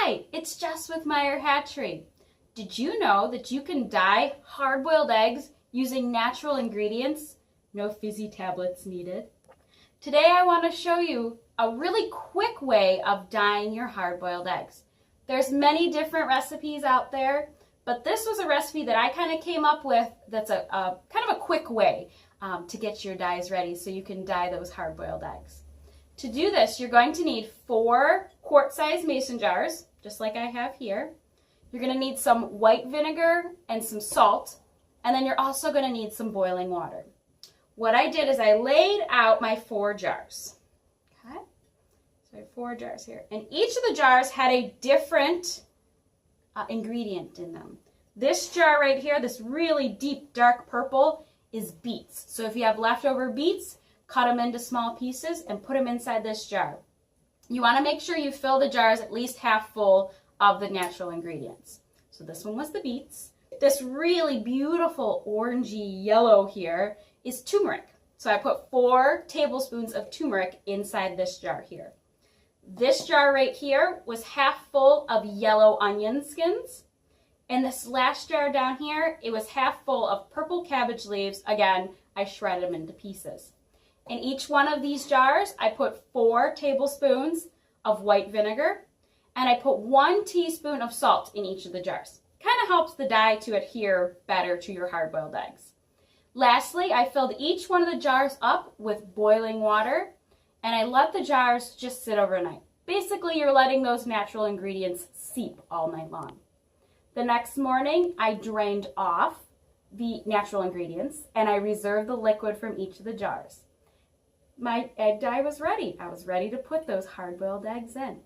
Hi, it's Jess with Meyer Hatchery. Did you know that you can dye hard-boiled eggs using natural ingredients? No fizzy tablets needed. Today I want to show you a really quick way of dyeing your hard-boiled eggs. There's many different recipes out there, but this was a recipe that I kind of came up with that's a kind of a quick way to get your dyes ready so you can dye those hard-boiled eggs. To do this, you're going to need 4 quart-sized mason jars, just like I have here. You're going to need some white vinegar and some salt, and then you're also going to need some boiling water. What I did is I laid out my 4 jars. Okay? So I have 4 jars here. And each of the jars had a different ingredient in them. This jar right here, this really deep dark purple, is beets. So if you have leftover beets, cut them into small pieces and put them inside this jar. You want to make sure you fill the jars at least half full of the natural ingredients. So this one was the beets. This really beautiful orangey yellow here is turmeric. So I put 4 tablespoons of turmeric inside this jar here. This jar right here was half full of yellow onion skins. And this last jar down here, it was half full of purple cabbage leaves. Again, I shredded them into pieces. In each one of these jars, I put 4 tablespoons of white vinegar, and I put 1 teaspoon of salt in each of the jars. Kind of helps the dye to adhere better to your hard-boiled eggs. Lastly, I filled each one of the jars up with boiling water, and I let the jars just sit overnight. Basically, you're letting those natural ingredients seep all night long. The next morning, I drained off the natural ingredients, and I reserved the liquid from each of the jars. My egg dye was ready. I was ready to put those hard-boiled eggs in.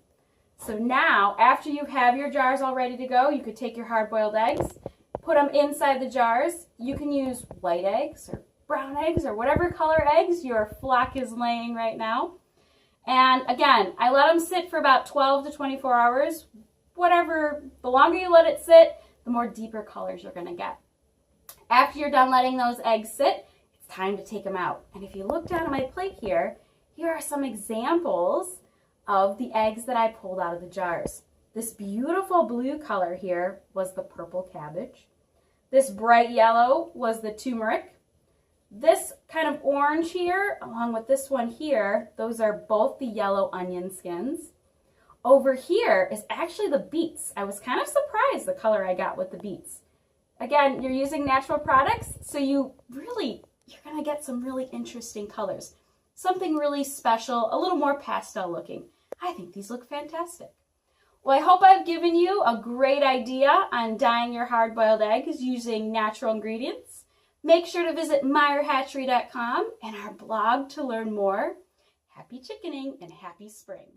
So now, after you have your jars all ready to go, you could take your hard-boiled eggs, put them inside the jars. You can use white eggs or brown eggs or whatever color eggs your flock is laying right now. And again, I let them sit for about 12 to 24 hours. Whatever, the longer you let it sit, the more deeper colors you're going to get. After you're done letting those eggs sit, time to take them out. And if you look down at my plate here, here are some examples of the eggs that I pulled out of the jars. This beautiful blue color here was the purple cabbage. This bright yellow was the turmeric. This kind of orange here, along with this one here, those are both the yellow onion skins. Over here is actually the beets. I was kind of surprised the color I got with the beets. Again, you're using natural products, so you're going to get some really interesting colors. Something really special, a little more pastel looking. I think these look fantastic. Well, I hope I've given you a great idea on dyeing your hard-boiled eggs using natural ingredients. Make sure to visit MeyerHatchery.com and our blog to learn more. Happy chickening and happy spring.